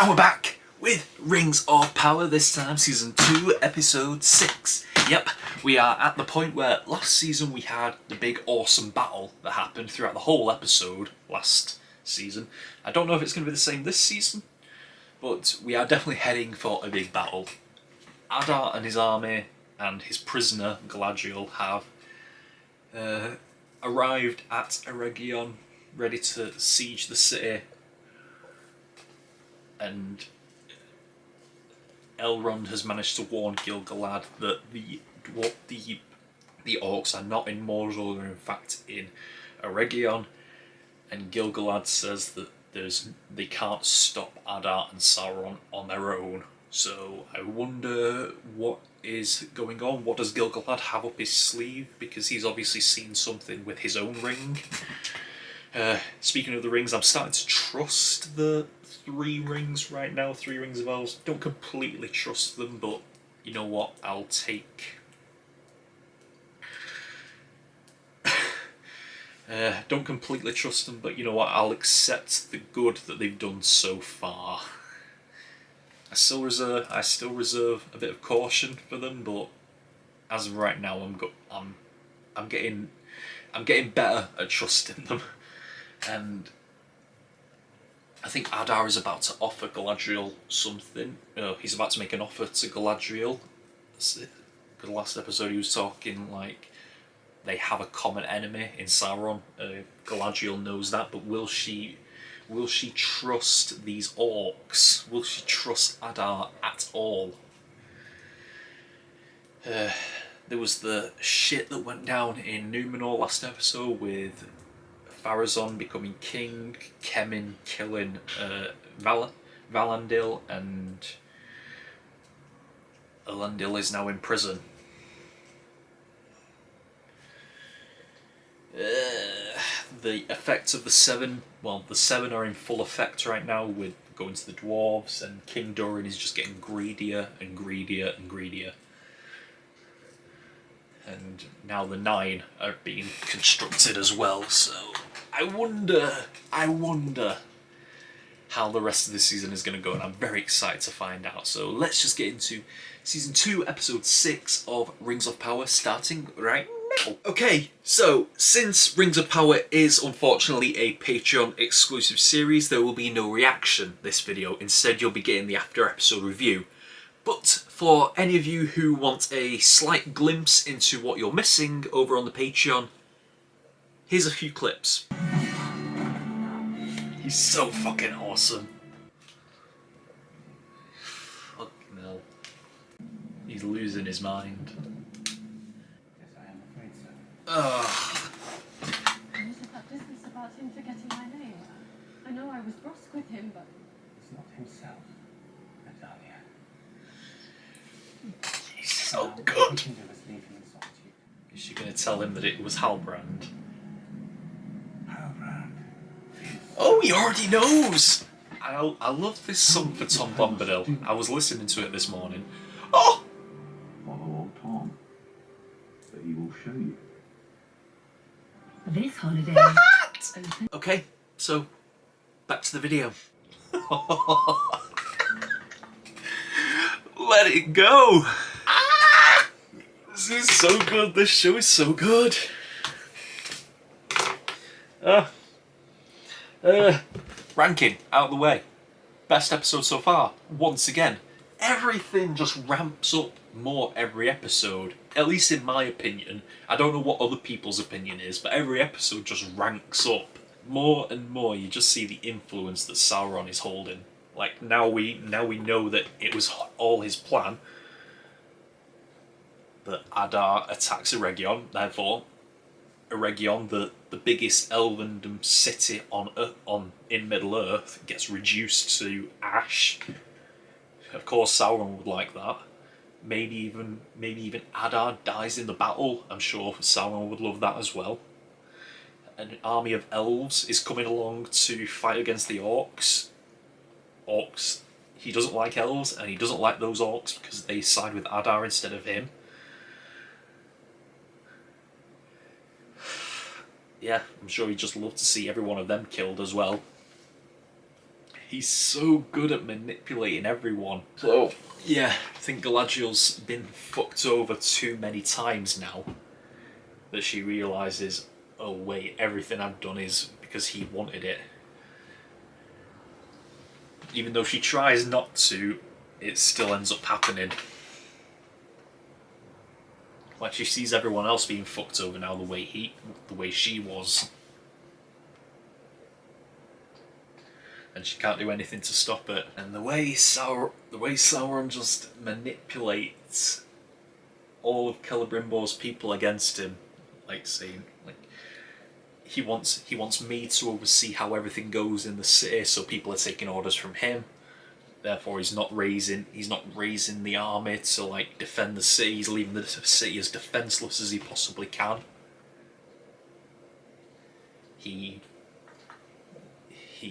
And we're back with Rings of Power, this time Season 2, Episode 6. Yep, we are at the point where last season we had the big awesome battle that happened throughout the whole episode last season. I don't know if it's going to be the same this season, but we are definitely heading for a big battle. Adar and his army and his prisoner, Galadriel, have arrived at Eregion, ready to siege the city. And Elrond has managed to warn Gil-galad that the orcs are not in Mordor, they're in fact in Eregion, and Gil-galad says that they can't stop Adar and Sauron on their own. So I wonder what is going on. What does Gil-galad have up his sleeve? Because he's obviously seen something with his own ring. Speaking of the rings, I'm starting to trust the 3 rings right now, 3 rings of elves. Don't completely trust them, but you know what, I'll take... don't completely trust them, but you know what, I'll accept the good that they've done so far. I still reserve a bit of caution for them, but as of right now, I'm getting better at trusting them. And I think Adar is about to offer Galadriel something. He's about to make an offer to Galadriel. The last episode he was talking like they have a common enemy in Sauron. Galadriel knows that, but will she trust these orcs? Will she trust Adar at all? There was the shit that went down in Númenor last episode with Pharazôn becoming king, Kemin killing Valandil, and Elendil is now in prison. The effects of the 7, well, the 7 are in full effect right now with going to the dwarves, and King Durin is just getting greedier and greedier and greedier. And now the 9 are being constructed as well, so I wonder how the rest of this season is going to go, and I'm very excited to find out. So let's just get into Season 2, Episode 6 of Rings of Power, starting right now. Okay, so since Rings of Power is unfortunately a Patreon exclusive series, there will be no reaction this video. Instead, you'll be getting the after episode review. But for any of you who want a slight glimpse into what you're missing over on the Patreon, here's a few clips. He's so fucking awesome. Fucking hell. He's losing his mind. Yes, I am afraid so. Ugh. What is that business about him forgetting my name? I know I was brusque with him, but... It's not himself, Natalia. He's so good. He can do is leave him in solitude. Is she going to tell him that it was Halbrand? Halbrand. Oh, he already knows! I love this song for Tom Bombadil. I was listening to it this morning. Oh! Follow old Tom, but he will show you. This holiday... Okay, so, back to the video. Let it go! Ah! This is so good, this show is so good. Ranking, out of the way. Best episode so far, once again. Everything just ramps up more every episode, at least in my opinion. I don't know what other people's opinion is, but every episode just ranks up. More and more you just see the influence that Sauron is holding. Like, now we know that it was all his plan. That Adar attacks Eregion, therefore Eregion, the biggest elvendom city in Middle-earth, gets reduced to ash. Of course Sauron would like that. Maybe even Adar dies in the battle. I'm sure Sauron would love that as well. An army of elves is coming along to fight against the orcs. He doesn't like elves, and he doesn't like those orcs because they side with Adar instead of him. Yeah, I'm sure he'd just love to see every one of them killed as well. He's so good at manipulating everyone. So, yeah, I think Galadriel's been fucked over too many times now that she realises, oh wait, everything I've done is because he wanted it. Even though she tries not to, it still ends up happening. Like, she sees everyone else being fucked over now the way she was. And she can't do anything to stop it. And the way Sauron just manipulates all of Celebrimbor's people against him, like saying, like, he wants me to oversee how everything goes in the city, so people are taking orders from him. Therefore, he's not raising the army to like defend the city. He's leaving the city as defenseless as he possibly can. He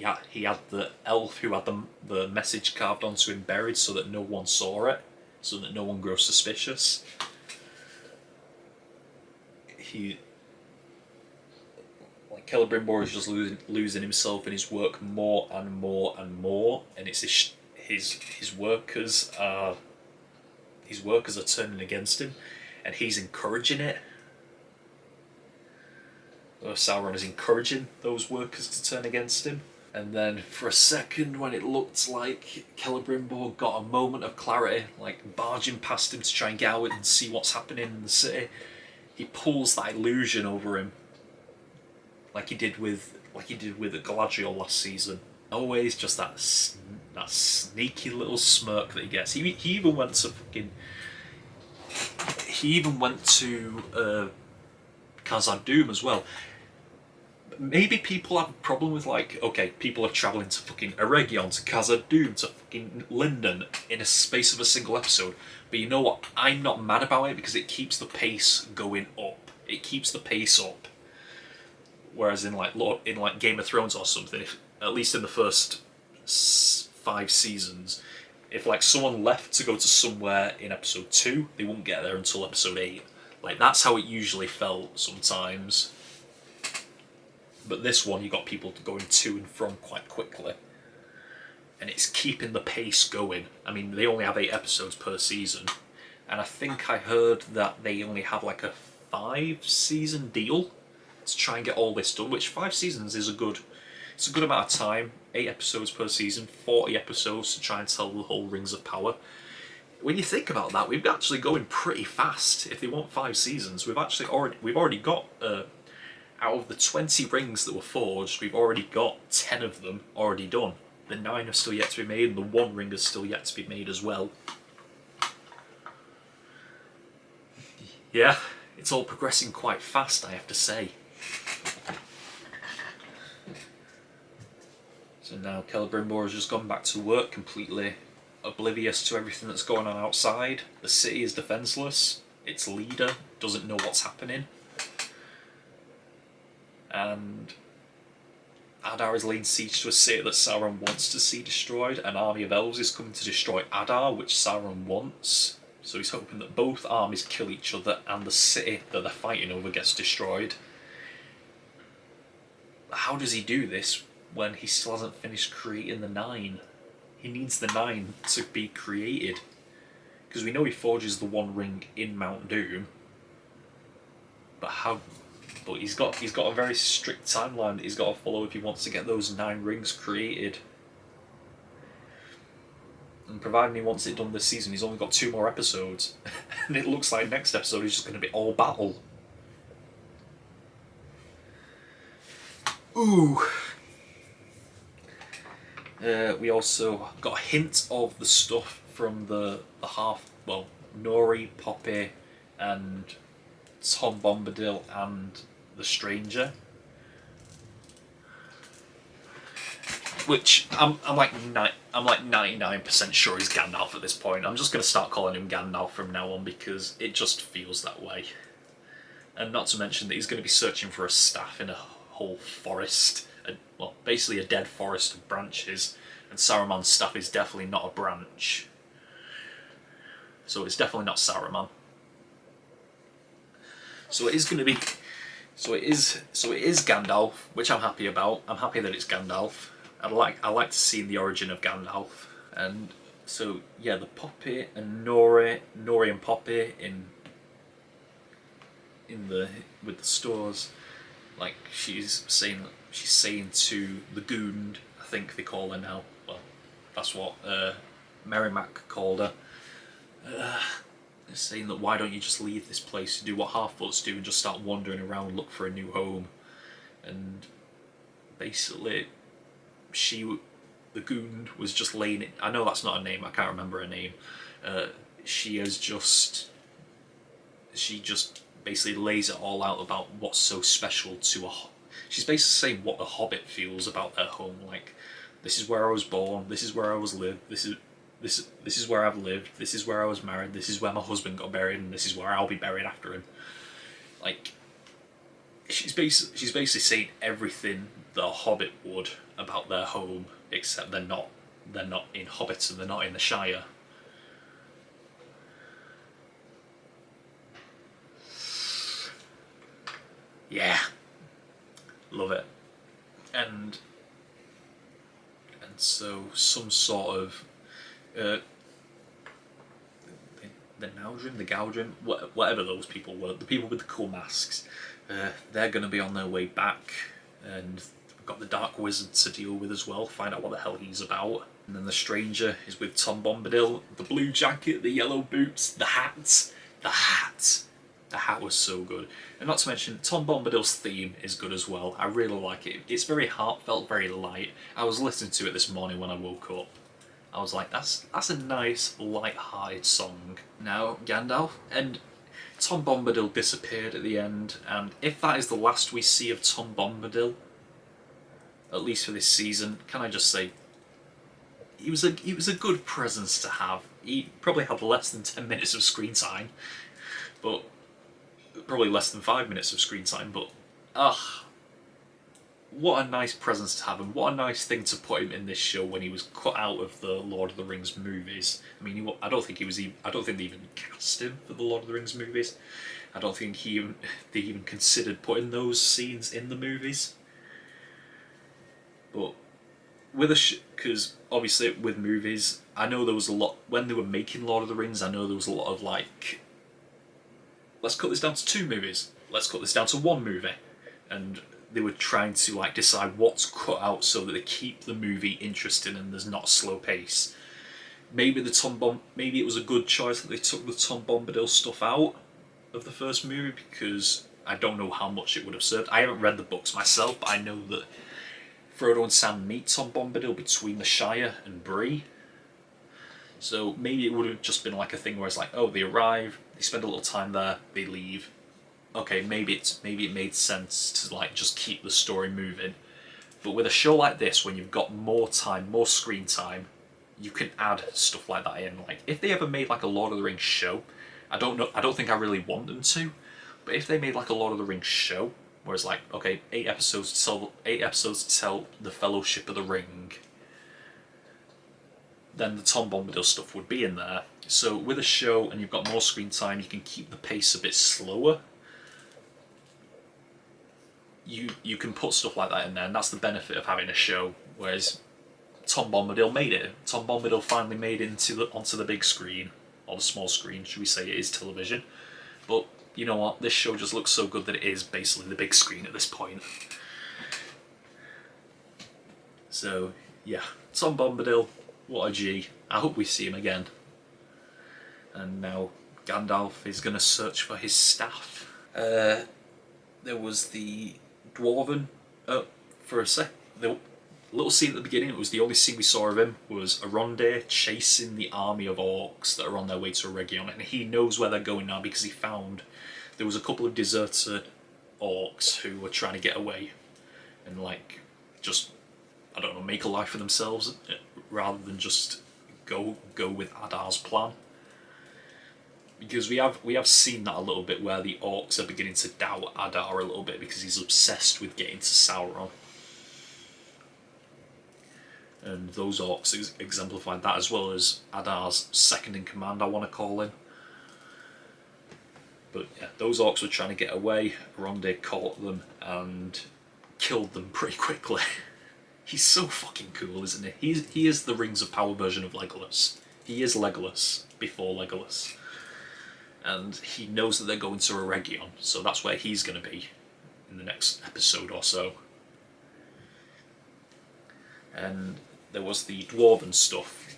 had the elf who had the message carved onto him buried so that no one saw it, so that no one grows suspicious. Celebrimbor is just losing himself in his work more and more and more, and it's his workers are turning against him, and he's encouraging it. Sauron is encouraging those workers to turn against him. And then for a second, when it looked like Celebrimbor got a moment of clarity, like barging past him to try and get out and see what's happening in the city, he pulls that illusion over him, like he did with Galadriel last season. Always just that sneaky little smirk that he gets. He even went to Khazad Dûm as well. Maybe people have a problem with, like, okay, people are travelling to fucking Eregion, to Khazad Dûm, to fucking Lindon in a space of a single episode. But you know what? I'm not mad about it because it keeps the pace going up. It keeps the pace up. Whereas in like Game of Thrones or something, at least in the first 5 seasons, if like someone left to go to somewhere in episode 2, they wouldn't get there until episode 8. Like, that's how it usually felt sometimes. But this one, you got people going to and from quite quickly, and it's keeping the pace going. I mean, they only have 8 episodes per season, and I think I heard that they only have like a 5-season deal to try and get all this done. Which 5 seasons is a good amount of time. 8 episodes per season, 40 episodes to try and tell the whole Rings of Power. When you think about that, we've actually going pretty fast. If they want 5 seasons, we've already got. Out of the 20 rings that were forged, we've already got 10 of them already done. The 9 are still yet to be made, and the 1 ring is still yet to be made as well. Yeah, it's all progressing quite fast, I have to say. So now Celebrimbor has just gone back to work, completely oblivious to everything that's going on outside. The city is defenceless. Its leader doesn't know what's happening. And Adar is laying siege to a city that Sauron wants to see destroyed. An army of elves is coming to destroy Adar, which Sauron wants. So he's hoping that both armies kill each other and the city that they're fighting over gets destroyed. How does he do this when he still hasn't finished creating the 9? He needs the 9 to be created. Because we know he forges the 1 ring in Mount Doom. But he's got a very strict timeline that he's got to follow if he wants to get those 9 rings created. And providing he wants it done this season, he's only got 2 more episodes. And it looks like next episode is just going to be all battle. Ooh. We also got a hint of the stuff from the Nori, Poppy, and Tom Bombadil and the Stranger, which I'm like 99% sure he's Gandalf at this point. I'm just going to start calling him Gandalf from now on because it just feels that way. And not to mention that he's going to be searching for a staff in a whole forest, basically a dead forest of branches, and Saruman's staff is definitely not a branch. So it's definitely not Saruman. So it is Gandalf, which I'm happy about. I'm happy that it's Gandalf. I like to see the origin of Gandalf. And so yeah, the Poppy and Nori and Poppy in the with the stores, like she's saying to the Goond, I think they call her now. Well, that's what Merrimack called her. Saying that why don't you just leave this place, do what Half-Foots do, and just start wandering around, look for a new home. And basically, the Goond was just laying it. I know that's not her name. I can't remember her name. She just basically lays it all out about what's so special to a. She's basically saying what the Hobbit feels about their home. Like, this is where I was born. This is where I was lived. This is where I've lived. This is where I was married. This is where my husband got buried, and this is where I'll be buried after him. Like, she's basically saying everything the Hobbit would about their home, except they're not in Hobbiton. They're not in the Shire. Yeah, love it. And so some sort of the Naudrin, the Gaudrin, whatever those people were, the people with the cool masks, they're going to be on their way back, and we've got the Dark Wizard to deal with as well, find out what the hell he's about. And then the Stranger is with Tom Bombadil, the blue jacket, the yellow boots, the hat. The hat was so good. And not to mention, Tom Bombadil's theme is good as well. I really like it. It's very heartfelt, very light. I was listening to it this morning when I woke up. I was like, that's a nice, light-hearted song. Now, Gandalf and Tom Bombadil disappeared at the end, and if that is the last we see of Tom Bombadil, at least for this season, can I just say, he was a good presence to have. He probably had less than 10 minutes of screen time, but probably less than 5 minutes of screen time, but what a nice presence to have, and what a nice thing to put him in this show when he was cut out of the Lord of the Rings movies. I mean, I don't think they even cast him for the Lord of the Rings movies. I don't think they even considered putting those scenes in the movies. But because obviously with movies, I know there was a lot when they were making Lord of the Rings. I know there was a lot of like, let's cut this down to 2 movies. Let's cut this down to 1 movie, and they were trying to like decide what's cut out so that they keep the movie interesting and there's not a slow pace. Maybe maybe it was a good choice that they took the Tom Bombadil stuff out of the first movie, because I don't know how much it would have served. I haven't read the books myself, but I know that Frodo and Sam meet Tom Bombadil between the Shire and Bree. So maybe it would have just been like a thing where it's like, oh, they arrive, they spend a little time there, they leave. Okay, maybe it made sense to like just keep the story moving. But with a show like this, when you've got more time, more screen time, you can add stuff like that in. Like if they ever made like a Lord of the Rings show, I don't think I really want them to, but if they made like a Lord of the Rings show, where it's like, okay, 8 episodes to tell the Fellowship of the Ring, then the Tom Bombadil stuff would be in there. So with a show and you've got more screen time, you can keep the pace a bit slower. You can put stuff like that in there, and that's the benefit of having a show. Whereas Tom Bombadil made it. Tom Bombadil finally made it onto the big screen, or the small screen, should we say? It is television. But you know what? This show just looks so good that it is basically the big screen at this point. So yeah, Tom Bombadil, what a G. I hope we see him again. And now Gandalf is going to search for his staff. There was the Dwarven, for a sec, the little scene at the beginning, it was the only scene we saw of him, was Aronde chasing the army of orcs that are on their way to Region, and he knows where they're going now because he found there was a couple of deserted orcs who were trying to get away and like just, I don't know, make a life for themselves rather than just go with Adar's plan. Because we have seen that a little bit, where the orcs are beginning to doubt Adar a little bit because he's obsessed with getting to Sauron. And those orcs exemplified that, as well as Adar's second in command, I want to call him. But yeah, those orcs were trying to get away. Ronde caught them and killed them pretty quickly. He's so fucking cool, isn't he? He is the Rings of Power version of Legolas. He is Legolas before Legolas. And he knows that they're going to Eregion, so that's where he's going to be in the next episode or so. And there was the Dwarven stuff.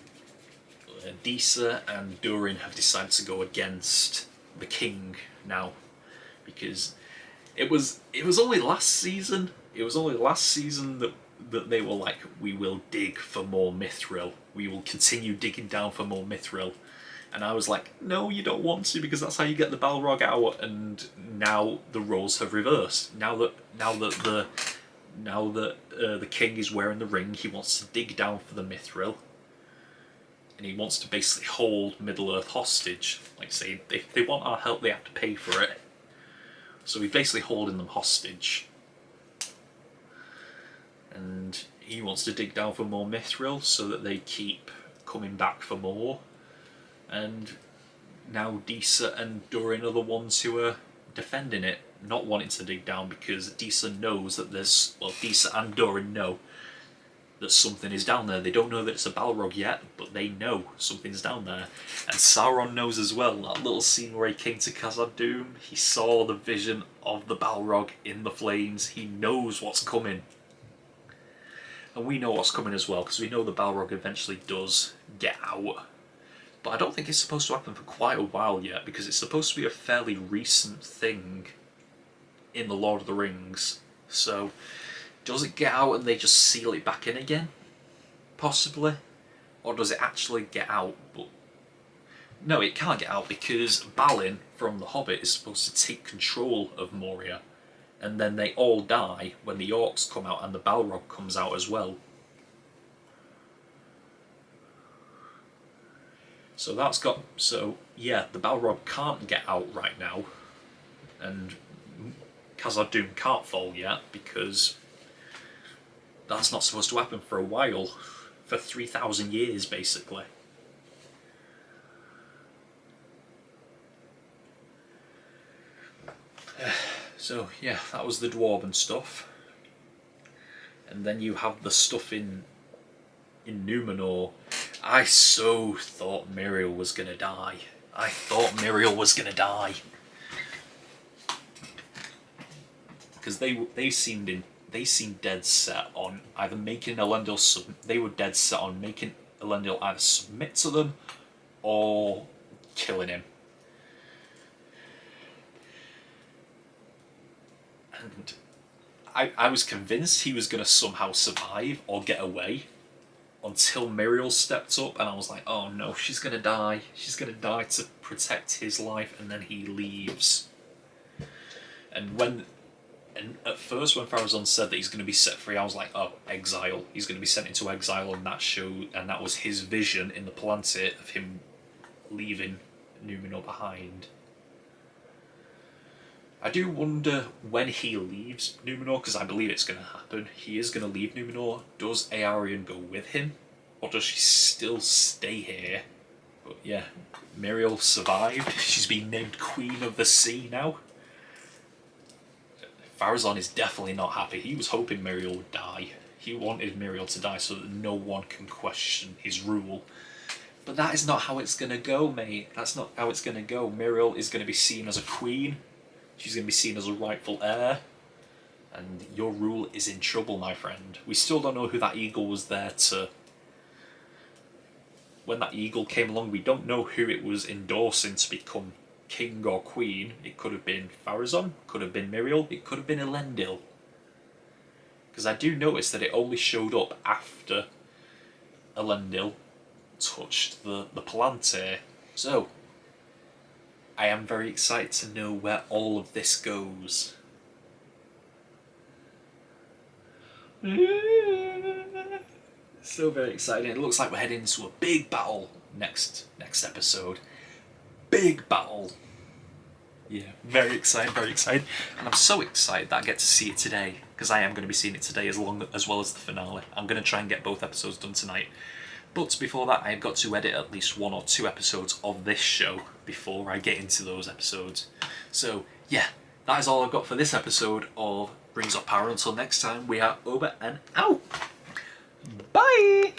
Disa and Durin have decided to go against the king now, because it was only last season. It was only last season that they were like, we will dig for more Mithril. We will continue digging down for more Mithril. And I was like, no, you don't want to, because that's how you get the Balrog out. And now the roles have reversed. Now that the king is wearing the ring, he wants to dig down for the Mithril. And he wants to basically hold Middle-earth hostage. Like say, if they want our help, they have to pay for it. So he's basically holding them hostage. And he wants to dig down for more Mithril so that they keep coming back for more. And now Disa and Durin are the ones who are defending it, not wanting to dig down, because Disa knows that there's... Well, Disa and Durin know that something is down there. They don't know that it's a Balrog yet, but they know something's down there. And Sauron knows as well. That little scene where he came to Khazad-dûm, he saw the vision of the Balrog in the flames. He knows what's coming. And we know what's coming as well, because we know the Balrog eventually does get out. But I don't think it's supposed to happen for quite a while yet, because it's supposed to be a fairly recent thing in The Lord of the Rings. So, does it get out and they just seal it back in again? Possibly. Or does it actually get out? But no, it can't get out, because Balin from The Hobbit is supposed to take control of Moria. And then they all die when the orcs come out and the Balrog comes out as well. So that's got... So, yeah, the Balrog can't get out right now. And Khazad-dûm can't fall yet, because that's not supposed to happen for a while. For 3,000 years, basically. So, yeah, that was the Dwarven stuff. And then you have the stuff in Númenor. I so thought Miriel was going to die. I thought Miriel was going to die. Because they seemed dead set on either making Elendil they were dead set on making Elendil either submit to them or killing him. And I was convinced he was going to somehow survive or get away until Miriel stepped up, and I was like, oh no, she's going to die. She's going to die to protect his life, and then he leaves. And at first when Farazan said that he's going to be set free, I was like, oh, exile. He's going to be sent into exile, and that was his vision in the Palantir of him leaving Númenor behind. I do wonder when he leaves Númenor, because I believe it's going to happen. He is going to leave Númenor. Does Eärien go with him? Or does she still stay here? But yeah, Miriel survived. She's been named Queen of the Sea now. Farazan is definitely not happy. He was hoping Miriel would die. He wanted Miriel to die so that no one can question his rule. But that is not how it's going to go, mate. That's not how it's going to go. Miriel is going to be seen as a queen. She's going to be seen as a rightful heir. And your rule is in trouble, my friend. We still don't know who that eagle was there to... When that eagle came along, we don't know who it was endorsing to become king or queen. It could have been Farazan, could have been Miriel, it could have been Elendil. Because I do notice that it only showed up after Elendil touched the Palantir. So, I am very excited to know where all of this goes. So very exciting. It looks like we're heading into a big battle next episode. Big battle. Yeah, very excited, very excited. And I'm so excited that I get to see it today, because I am going to be seeing it today as well as the finale. I'm going to try and get both episodes done tonight. But before that, I've got to edit at least 1 or 2 episodes of this show before I get into those episodes. So, yeah, that is all I've got for this episode of Rings of Power. Until next time, we are over and out! Bye!